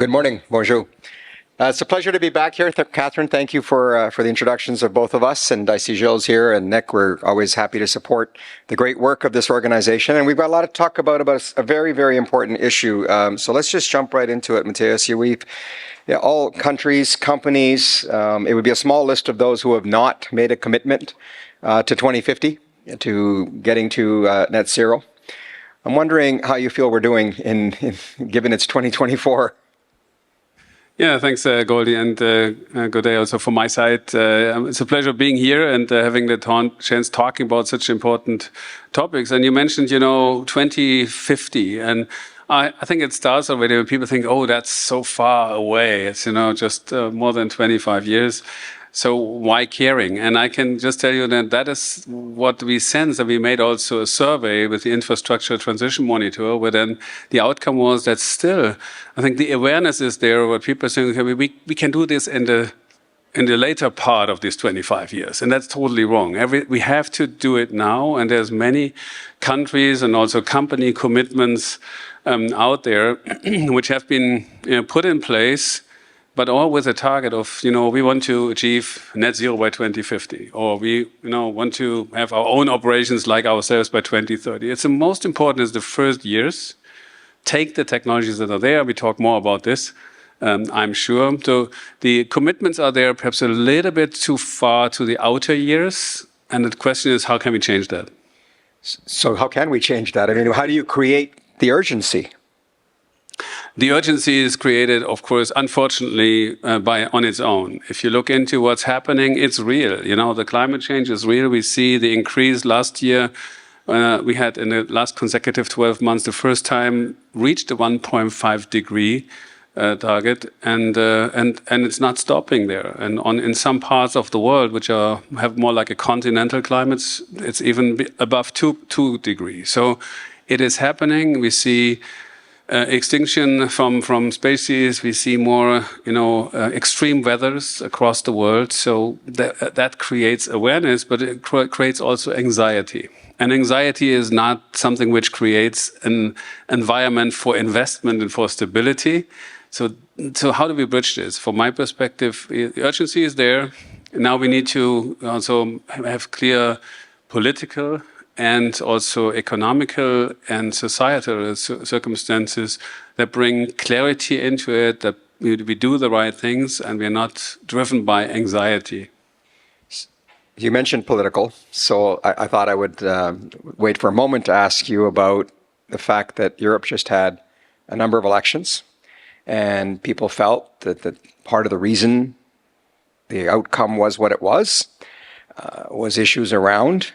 Good morning. Bonjour. It's a pleasure to be back here. Catherine, thank you for the introductions of both of us. And I see Gilles here and Nick. We're always happy to support the great work of this organization. And we've got a lot to talk about a very, very important issue. So let's just jump right into it, Matthias. All countries, companies, it would be a small list of those who have not made a commitment to 2050, to getting to net zero. I'm wondering how you feel we're doing given it's 2024. Yeah, thanks, Goldy, and good day also from my side. It's a pleasure being here and having the chance talking about such important topics. And you mentioned, 2050, and I think it starts already when people think, oh, that's so far away. It's, just more than 25 years. So why caring? And I can just tell you that is what we sense. And we made also a survey with the Infrastructure Transition Monitor, where then the outcome was that still, I think the awareness is there, where people are saying, okay, we can do this in the later part of these 25 years. And that's totally wrong. We have to do it now. And there's many countries and also company commitments out there which have been put in place, but all with a target of, we want to achieve net zero by 2050, or we, want to have our own operations like ourselves by 2030. It's the most important is the first years. Take the technologies that are there. We talk more about this, I'm sure. So the commitments are there, perhaps a little bit too far to the outer years. And the question is, how can we change that? So how can we change that? I mean, how do you create the urgency? The urgency is created, of course, unfortunately, on its own. If you look into what's happening, it's real. The climate change is real. We see the increase last year. We had in the last consecutive 12 months, the first time reached the 1.5 degree target, and it's not stopping there. And in some parts of the world, which have more like a continental climate, it's even above 2 degrees. So it is happening. We see extinction from species. We see more, extreme weathers across the world. So that creates awareness, but it creates also anxiety. And anxiety is not something which creates an environment for investment and for stability. So how do we bridge this? From my perspective, the urgency is there. Now we need to also have clear political and also economical and societal circumstances that bring clarity into it, that we do the right things and we're not driven by anxiety. You mentioned political, so I thought I would wait for a moment to ask you about the fact that Europe just had a number of elections, and people felt that part of the reason the outcome was what it was issues around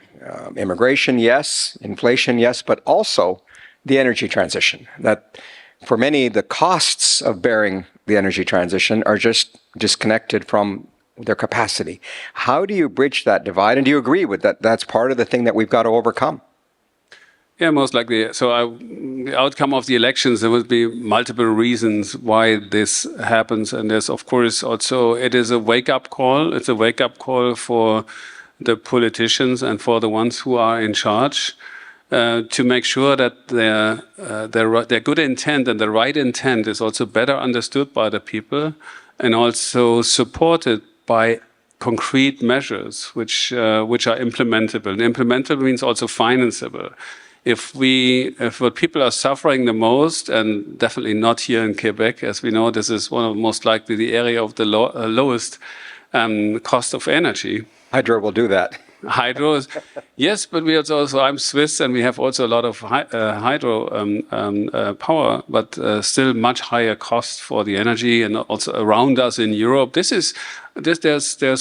immigration, yes, inflation, yes, but also the energy transition. That for many, the costs of bearing the energy transition are just disconnected from their capacity. How do you bridge that divide? And do you agree with that? That's part of the thing that we've got to overcome. Yeah, most likely. So the outcome of the elections, there will be multiple reasons why this happens. And there's, of course, also, it is a wake-up call. It's a wake-up call for the politicians and for the ones who are in charge to make sure that their good intent and the right intent is also better understood by the people and also supported by concrete measures which are implementable. And implementable means also financeable. If what people are suffering the most, and definitely not here in Quebec, as we know, this is one of most likely the area of the lowest cost of energy. Hyder will do that. Hydro is, yes, but we also, I'm Swiss and we have also a lot of hydro power, but still much higher cost for the energy, and also around us in Europe. There's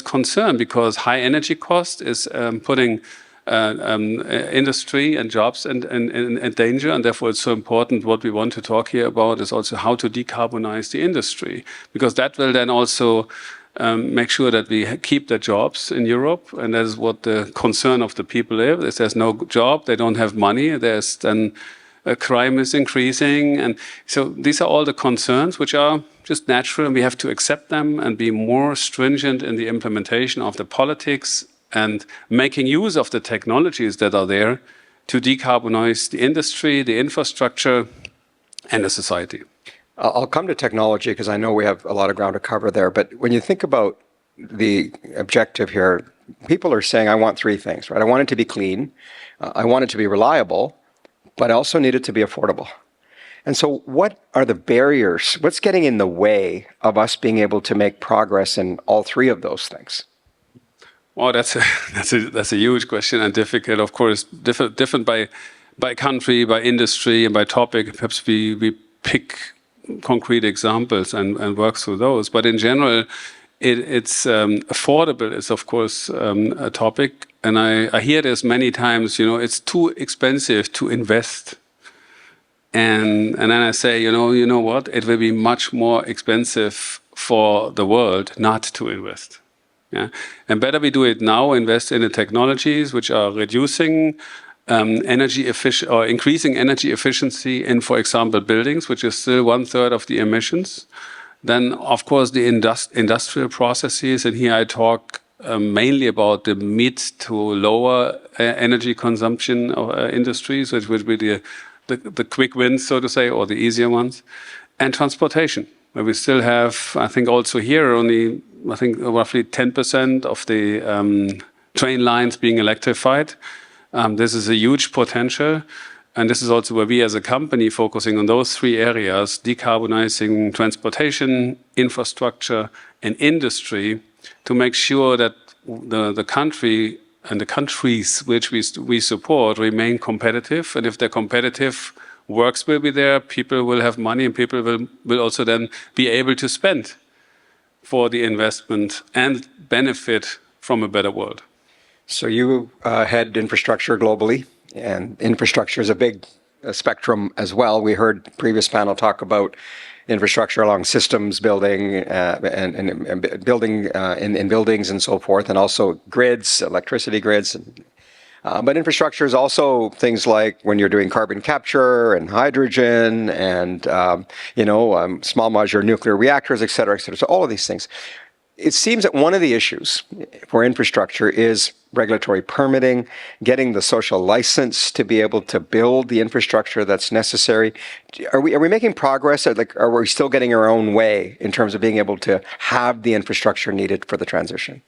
concern because high energy cost is putting industry and jobs in danger, and therefore it's so important. What we want to talk here about is also how to decarbonize the industry, because that will then also make sure that we keep the jobs in Europe, and that is what the concern of the people is. If there's no job, they don't have money, there's then crime is increasing, and so these are all the concerns which are just natural, and we have to accept them and be more stringent in the implementation of the politics and making use of the technologies that are there to decarbonize the industry, the infrastructure, and the society. I'll come to technology because I know we have a lot of ground to cover there. But when you think about the objective here, people are saying, I want three things, right? I want it to be clean, I want it to be reliable, but I also need it to be affordable. And so what are the barriers? What's getting in the way of us being able to make progress in all three of those things? Well, that's a huge question and difficult, of course, different by country, by industry, and by topic. Perhaps we pick concrete examples and work through those. But in general, it's affordable is, of course, a topic. And I hear this many times, it's too expensive to invest. And then I say, you know what? It will be much more expensive for the world not to invest. Yeah? And better we do it now, invest in the technologies which are reducing energy efficient or increasing energy efficiency in, for example, buildings, which is still 1/3 of the emissions. Then, of course, the industrial processes, and here I talk mainly about the mid to lower energy consumption industries, which would be the quick wins, so to say, or the easier ones, and transportation, where we still have, I think also here, only, I think roughly 10% of the train lines being electrified. This is a huge potential. And this is also where we as a company focusing on those three areas, decarbonizing transportation, infrastructure, and industry, to make sure that the country and the countries which we support remain competitive. And if they're competitive, works will be there, people will have money, and people will also then be able to spend for the investment and benefit from a better world. So you head infrastructure globally, and infrastructure is a big spectrum as well. We heard previous panel talk about infrastructure along systems building and building in buildings and so forth, and also grids, electricity grids. But infrastructure is also things like when you're doing carbon capture and hydrogen and small modular nuclear reactors, et cetera, et cetera. So all of these things. It seems that one of the issues for infrastructure is regulatory permitting, getting the social license to be able to build the infrastructure that's necessary. Are we making progress? Or are we still getting our own way in terms of being able to have the infrastructure needed for the transition?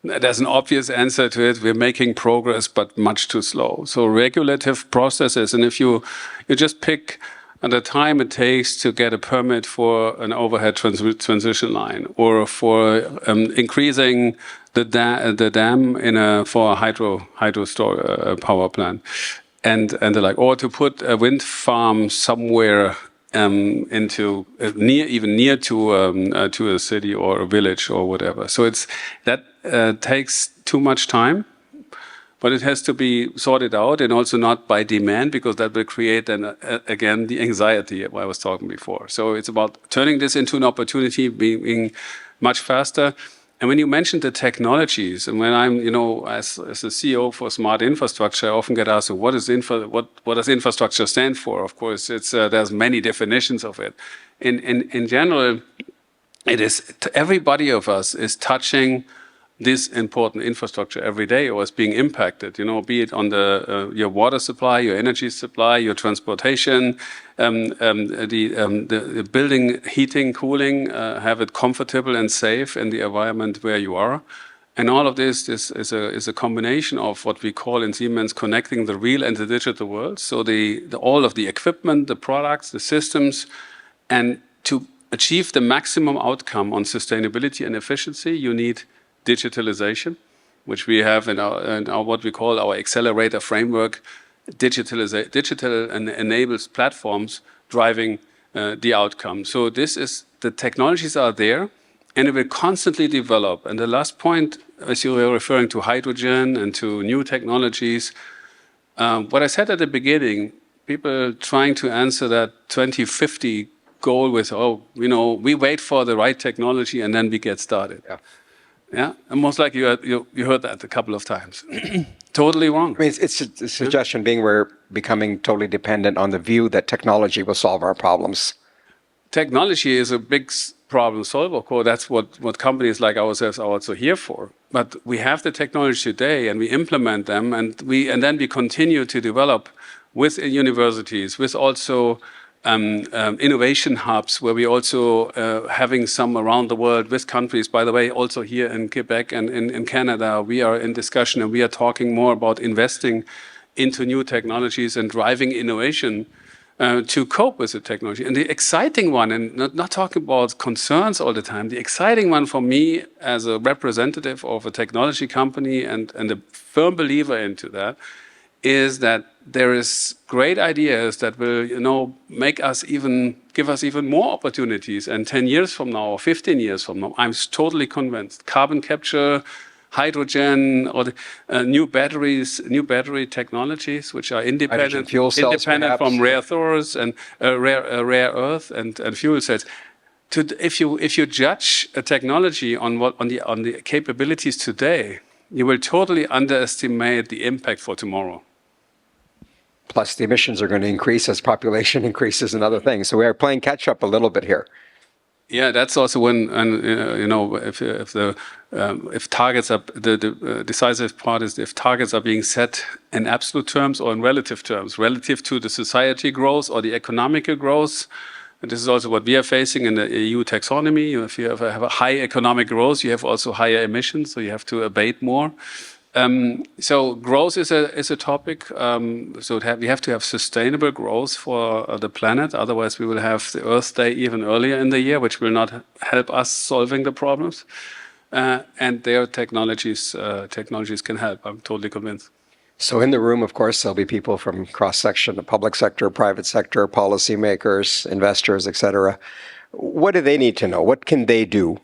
There's an obvious answer to it. We're making progress, but much too slow. So regulative processes, and if you just pick the time it takes to get a permit for an overhead transition line, or for increasing the dam for a hydro power plant, and the like, or to put a wind farm somewhere into near to a city or a village or whatever. So that takes too much time. But it has to be sorted out, and also not by demand, because that will create then again the anxiety I was talking before. So it's about turning this into an opportunity, being much faster. And when you mentioned the technologies, and when I'm, as a CEO for smart infrastructure, I often get asked, what does infrastructure stand for? Of course, there's many definitions of it. In general, it is everybody of us is touching this important infrastructure every day, or is being impacted, be it on your water supply, your energy supply, your transportation, the building heating, cooling, have it comfortable and safe in the environment where you are. And all of this is a combination of what we call in Siemens connecting the real and the digital world. So all of the equipment, the products, the systems, and to achieve the maximum outcome on sustainability and efficiency, you need digitalization, which we have in our what we call our accelerator framework. Digital enables platforms driving the outcome. So the technologies are there, and it will constantly develop. And the last point, as you were referring to hydrogen and to new technologies, what I said at the beginning, people trying to answer that 2050 goal with, we wait for the right technology and then we get started. Yeah, and most likely you heard that a couple of times. Totally wrong. I mean, it's a suggestion being we're becoming totally dependent on the view that technology will solve our problems. Technology is a big problem solver. Of course, that's what companies like ourselves are also here for. But we have the technology today, and we implement them, and then we continue to develop with universities, with also innovation hubs where we also having some around the world with countries. By the way, also here in Quebec and in Canada, we are in discussion and we are talking more about investing into new technologies and driving innovation to cope with the technology. And the exciting one, and not talking about concerns all the time, the exciting one for me as a representative of a technology company and a firm believer into that, is that there is great ideas that will, give us even more opportunities. And 10 years from now, or 15 years from now, I'm totally convinced. Carbon capture, hydrogen, or new battery technologies, which are independent, fuel cells, from rare earths and rare earth and fuel cells. If you judge a technology on the capabilities today, you will totally underestimate the impact for tomorrow. Plus, the emissions are going to increase as population increases and other things. So we are playing catch up a little bit here. Yeah, that's also when, if targets are the decisive part is if targets are being set in absolute terms or in relative terms, relative to the society growth or the economical growth. And this is also what we are facing in the EU taxonomy. If you have a high economic growth, you have also higher emissions, so you have to abate more. So growth is a topic. So we have to have sustainable growth for the planet. Otherwise, we will have the Earth Day even earlier in the year, which will not help us solving the problems. And their technologies can help. I'm totally convinced. So in the room, of course, there'll be people from cross-section, the public sector, private sector, policymakers, investors, et cetera. What do they need to know? What can they do?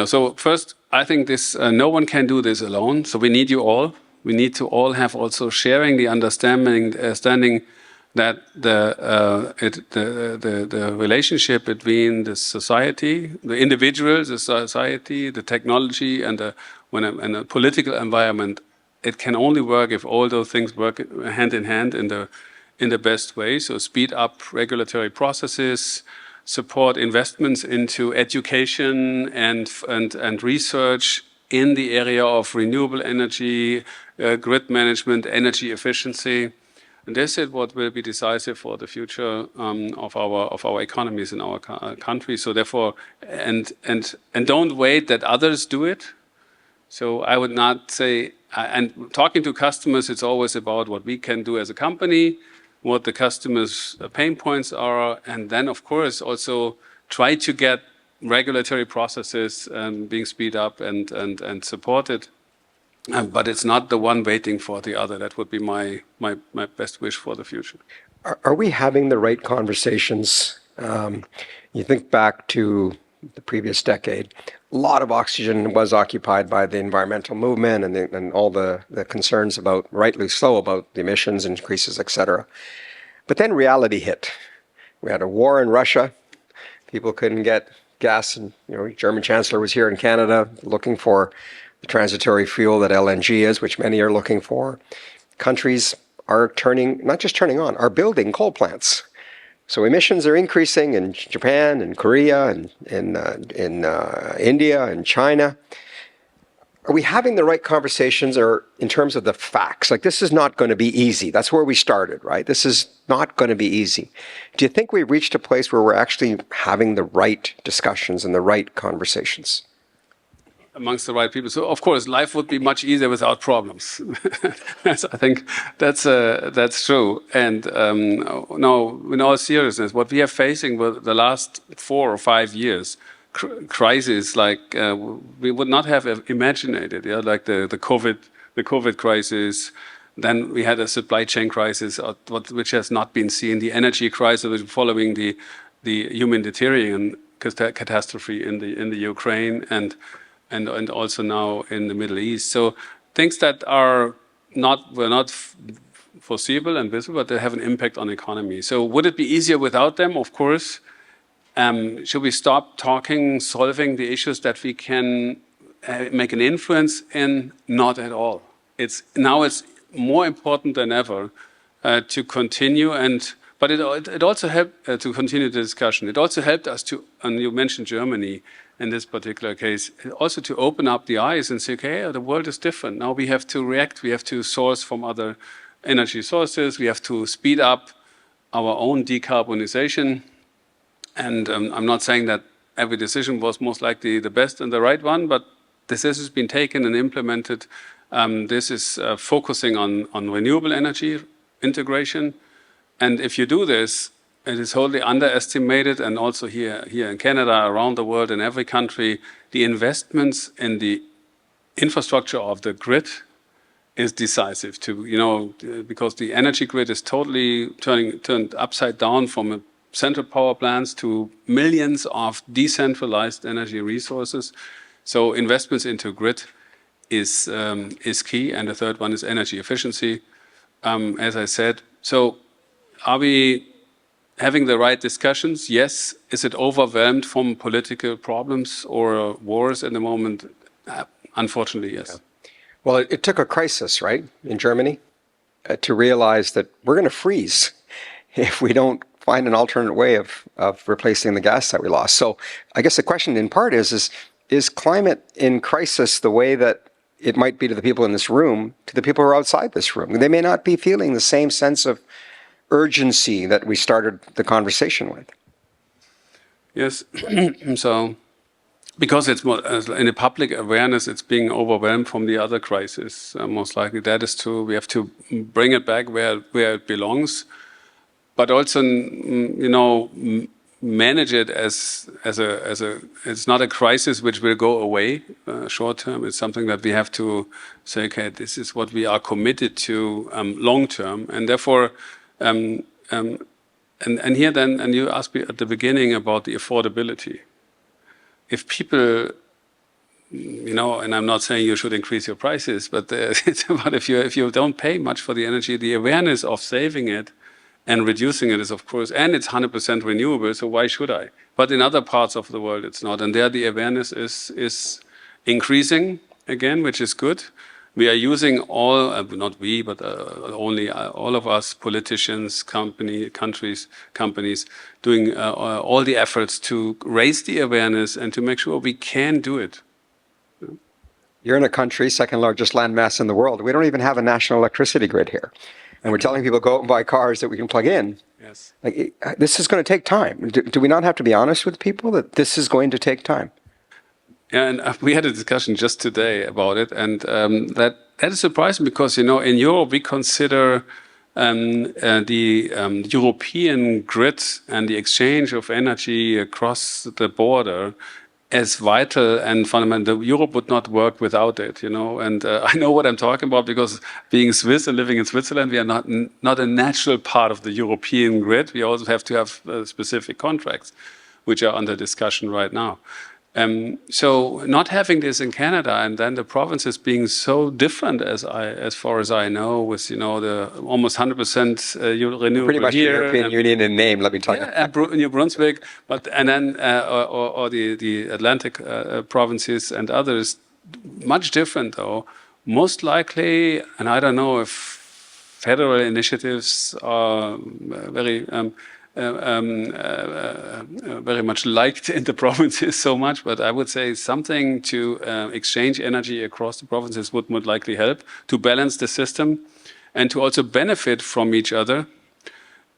So first, I think no one can do this alone. So we need you all. We need to all have also sharing the understanding that the relationship between the society, the individual, the society, the technology, and a political environment, it can only work if all those things work hand in hand in the best way. So speed up regulatory processes, support investments into education and research in the area of renewable energy, grid management, energy efficiency. And this is what will be decisive for the future of our economies in our country. So therefore, and don't wait that others do it. So I would not say, and talking to customers, it's always about what we can do as a company, what the customers' pain points are, and then of course also try to get regulatory processes being speed up and supported. But it's not the one waiting for the other. That would be my best wish for the future. Are we having the right conversations? You think back to the previous decade, a lot of oxygen was occupied by the environmental movement and all the concerns about, rightly so, about the emissions increases, et cetera. But then reality hit. We had a war in Russia. People couldn't get gas. And German Chancellor was here in Canada looking for the transitory fuel that LNG is, which many are looking for. Countries are not just turning on, are building coal plants. So emissions are increasing in Japan and Korea and in India and China. Are we having the right conversations or in terms of the facts? Like, this is not going to be easy. That's where we started, right? This is not going to be easy. Do you think we've reached a place where we're actually having the right discussions and the right conversations? Amongst the right people. So of course, life would be much easier without problems. I think that's true. And now, in all seriousness, what we are facing with the last 4 or 5 years, crises like we would not have imagined it. Like the COVID crisis. Then we had a supply chain crisis, which has not been seen. The energy crisis following the humanitarian catastrophe in the Ukraine and also now in the Middle East. So things that were not foreseeable and visible, but they have an impact on the economy. So would it be easier without them? Of course. Should we stop solving the issues that we can make an influence in? Not at all. It's more important than ever to continue but it also helped to continue the discussion. It also helped us and you mentioned Germany in this particular case, also to open up the eyes and say, okay, the world is different. Now we have to react. We have to source from other energy sources. We have to speed up our own decarbonization. And I'm not saying that every decision was most likely the best and the right one, but this has been taken and implemented. This is focusing on renewable energy integration. And if you do this, it is wholly underestimated, and also here in Canada, around the world, in every country, the investments in the infrastructure of the grid is decisive because the energy grid is totally turned upside down from central power plants to millions of decentralized energy resources. So investments into grid is key, and the third one is energy efficiency, as I said. So are we having the right discussions? Yes. Is it overwhelmed from political problems or wars at the moment? Unfortunately, yes. Yeah. Well, it took a crisis, right, in Germany to realize that we're going to freeze if we don't find an alternate way of replacing the gas that we lost. So I guess the question in part is climate in crisis the way that it might be to the people in this room, to the people who are outside this room? They may not be feeling the same sense of urgency that we started the conversation with. Yes. So because it's more in the public awareness, it's being overwhelmed from the other crisis. Most likely that is true. We have to bring it back where it belongs, but also, manage it as it's not a crisis which will go away short term. It's something that we have to say, okay, this is what we are committed to long term, and therefore, and here then, and you asked me at the beginning about the affordability. If people, and I'm not saying you should increase your prices, but it's about if you don't pay much for the energy, the awareness of saving it and reducing it is, of course, and it's 100% renewable, so why should I? But in other parts of the world, it's not. And there the awareness is increasing again, which is good. We are using not we, but only all of us, politicians, companies, doing all the efforts to raise the awareness and to make sure we can do it. You're in a country, second largest landmass in the world. We don't even have a national electricity grid here. And we're telling people go out and buy cars that we can plug in. Yes. This is going to take time. Do we not have to be honest with people that this is going to take time? Yeah, and we had a discussion just today about it, and that is surprising because in Europe we consider the European grid and the exchange of energy across the border as vital and fundamental. Europe would not work without it, and I know what I'm talking about because being Swiss and living in Switzerland, we are not a natural part of the European grid. We also have to have specific contracts, which are under discussion right now. So not having this in Canada and then the provinces being so different as far as I know, with the almost 100% renewable pretty much here, the European Union in name, let me tell you. New Brunswick, and then or the Atlantic provinces and others, much different though. Most likely, and I don't know if federal initiatives are very much liked in the provinces so much, but I would say something to exchange energy across the provinces would likely help to balance the system and to also benefit from each other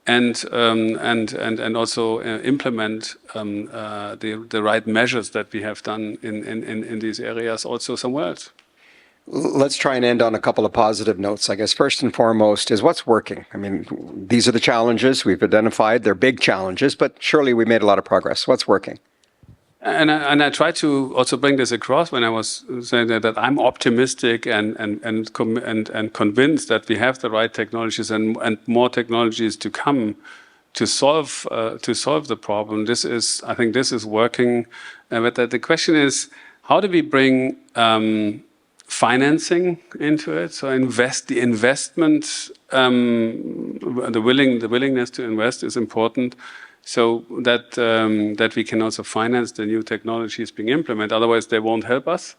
and also implement the right measures that we have done in these areas also somewhere else. Let's try and end on a couple of positive notes. I guess first and foremost is what's working. I mean, these are the challenges we've identified. They're big challenges, but surely we made a lot of progress. What's working? And I try to also bring this across when I was saying that I'm optimistic and convinced that we have the right technologies and more technologies to come to solve the problem. I think this is working. But the question is, how do we bring financing into it? So the investment, the willingness to invest is important, so that we can also finance the new technologies being implemented. Otherwise, they won't help us.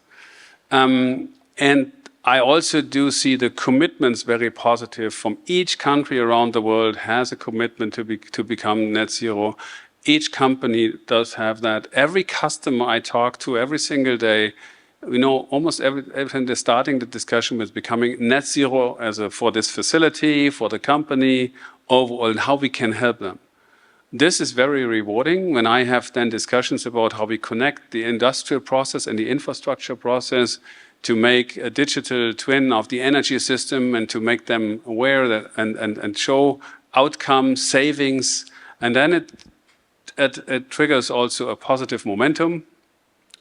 And I also do see the commitments very positive from each country around the world has a commitment to become net zero. Each company does have that. Every customer I talk to every single day we know almost every time they're starting the discussion with becoming net zero for this facility, for the company, overall, and how we can help them. This is very rewarding when I have then discussions about how we connect the industrial process and the infrastructure process to make a digital twin of the energy system and to make them aware that and show outcomes, savings, and then it triggers also a positive momentum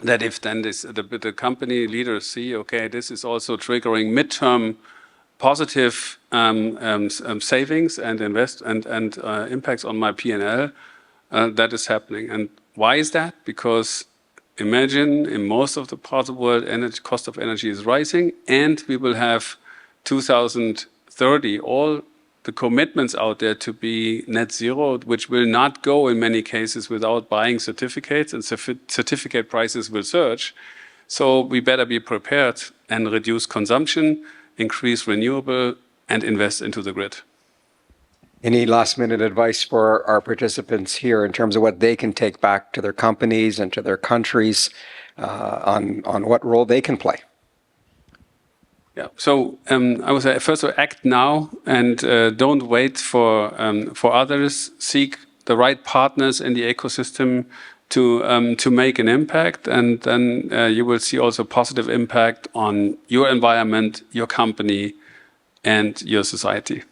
that if then the company leaders see, okay, this is also triggering midterm positive savings and impacts on my P&L, that is happening. And why is that? Because imagine in most of the parts of the world, cost of energy is rising, and we will have 2030 all the commitments out there to be net zero, which will not go in many cases without buying certificates, and certificate prices will surge. So we better be prepared and reduce consumption, increase renewable, and invest into the grid. Any last-minute advice for our participants here in terms of what they can take back to their companies and to their countries on what role they can play? Yeah. So I would say, first of all, act now and don't wait for others. Seek the right partners in the ecosystem to make an impact, and then you will see also positive impact on your environment, your company, and your society.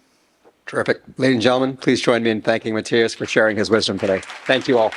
Terrific. Ladies and gentlemen, please join me in thanking Matthias for sharing his wisdom today. Thank you all.